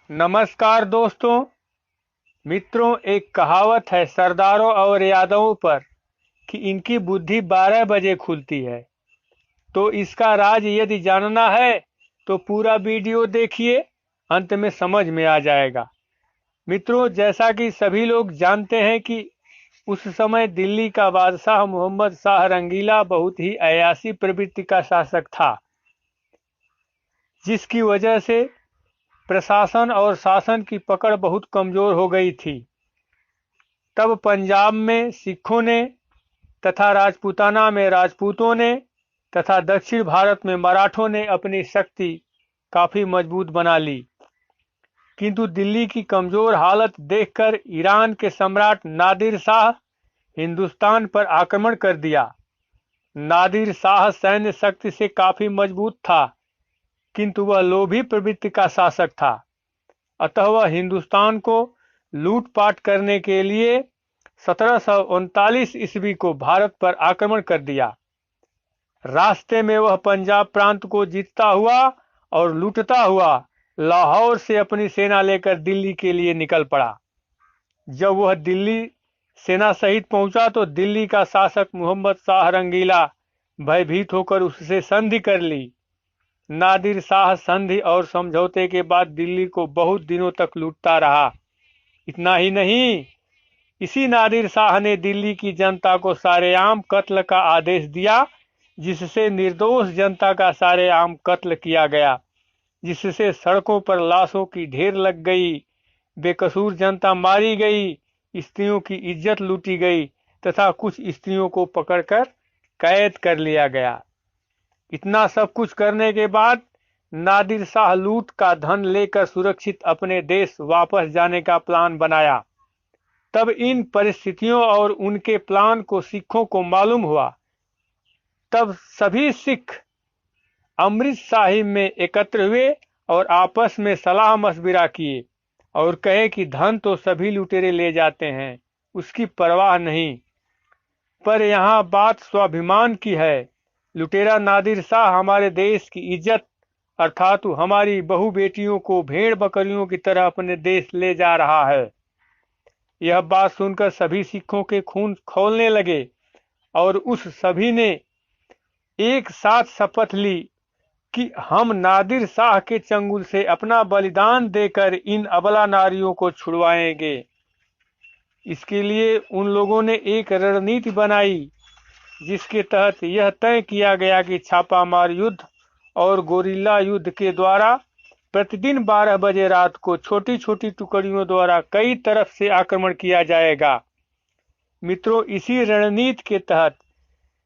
नमस्कार दोस्तों मित्रों। एक कहावत है सरदारों और यादवों पर कि इनकी बुद्धि 12 बजे खुलती है। तो इसका राज यदि जानना है तो पूरा वीडियो देखिए, अंत में समझ में आ जाएगा। मित्रों, जैसा कि सभी लोग जानते हैं कि उस समय दिल्ली का बादशाह मोहम्मद शाह रंगीला बहुत ही अयासी प्रवृत्ति का शासक था, जिसकी वजह से प्रशासन और शासन की पकड़ बहुत कमजोर हो गई थी। तब पंजाब में सिखों ने तथा राजपूताना में राजपूतों ने तथा दक्षिण भारत में मराठों ने अपनी शक्ति काफी मजबूत बना ली। किंतु दिल्ली की कमजोर हालत देखकर ईरान के सम्राट नादिर शाह हिंदुस्तान पर आक्रमण कर दिया। नादिर शाह सैन्य शक्ति से काफी मजबूत था, किंतु वह लोभी प्रवृत्ति का शासक था। अतः वह हिंदुस्तान को लूटपाट करने के लिए 1739 ईस्वी को भारत पर आक्रमण कर दिया। रास्ते में वह पंजाब प्रांत को जीतता हुआ और लूटता हुआ लाहौर से अपनी सेना लेकर दिल्ली के लिए निकल पड़ा। जब वह दिल्ली सेना सहित पहुंचा तो दिल्ली का शासक मोहम्मद शाह रंगीला भयभीत होकर उससे संधि कर ली। नादिर शाह संधि और समझौते के बाद दिल्ली को बहुत दिनों तक लूटता रहा। इतना ही नहीं, इसी नादिर शाह ने दिल्ली की जनता को सारेआम कत्ल का आदेश दिया, जिससे निर्दोष जनता का सारेआम कत्ल किया गया, जिससे सड़कों पर लाशों की ढेर लग गई, बेकसूर जनता मारी गई, स्त्रियों की इज्जत लूटी गई तथा कुछ स्त्रियों को पकड़कर कैद कर लिया गया। इतना सब कुछ करने के बाद नादिर शाह लूट का धन लेकर सुरक्षित अपने देश वापस जाने का प्लान बनाया। तब इन परिस्थितियों और उनके प्लान को सिखों को मालूम हुआ। तब सभी सिख अमृत साहिब में एकत्र हुए और आपस में सलाह मशविरा किए और कहे कि धन तो सभी लुटेरे ले जाते हैं, उसकी परवाह नहीं, पर यहाँ बात स्वाभिमान की है। लुटेरा नादिर शाह हमारे देश की इज्जत अर्थात हमारी बहु बेटियों को भेड़ बकरियों की तरह अपने देश ले जा रहा है। यह बात सुनकर सभी सिखों के खून खौलने लगे और उस सभी ने एक साथ शपथ ली कि हम नादिर शाह के चंगुल से अपना बलिदान देकर इन अबला नारियों को छुड़वाएंगे। इसके लिए उन लोगों ने एक रणनीति बनाई, जिसके तहत यह तय किया गया कि छापामार युद्ध और गोरिल्ला युद्ध के द्वारा प्रतिदिन 12 बजे रात को छोटी छोटी टुकड़ियों द्वारा कई तरफ से आक्रमण किया जाएगा। मित्रों, इसी रणनीति के तहत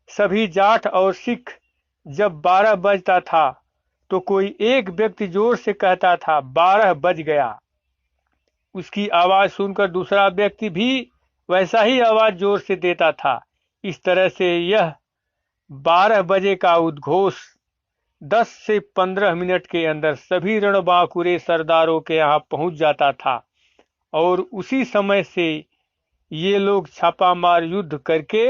सभी जाट और सिख जब 12 बजता था तो कोई एक व्यक्ति जोर से कहता था 12 बज गया। उसकी आवाज सुनकर दूसरा व्यक्ति भी वैसा ही आवाज जोर से देता था। इस तरह से यह 12 बजे का उद्घोष 10 से 15 मिनट के अंदर सभी रणबांकुरे सरदारों के यहाँ पहुंच जाता था और उसी समय से ये लोग छापामार युद्ध करके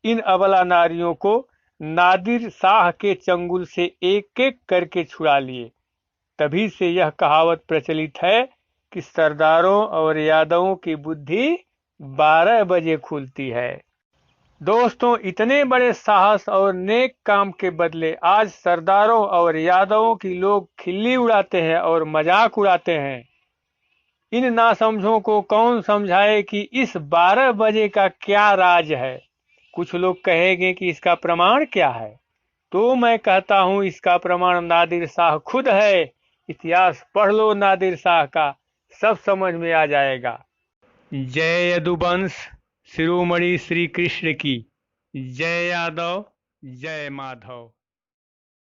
इन अबला नारियों को नादिर शाह के चंगुल से एक एक करके छुड़ा लिए। तभी से यह कहावत प्रचलित है कि सरदारों और यादवों की बुद्धि 12 बजे खुलती है। दोस्तों, इतने बड़े साहस और नेक काम के बदले आज सरदारों और यादवों की लोग खिल्ली उड़ाते हैं और मजाक उड़ाते हैं। इन नासमझों को कौन समझाए कि इस 12 बजे का क्या राज है। कुछ लोग कहेंगे कि इसका प्रमाण क्या है, तो मैं कहता हूं इसका प्रमाण नादिर शाह खुद है। इतिहास पढ़ लो नादिर शाह का, सब समझ में आ जाएगा। जय यदुवंश शिरोमणि श्री कृष्ण की जय। यादव जय माधव।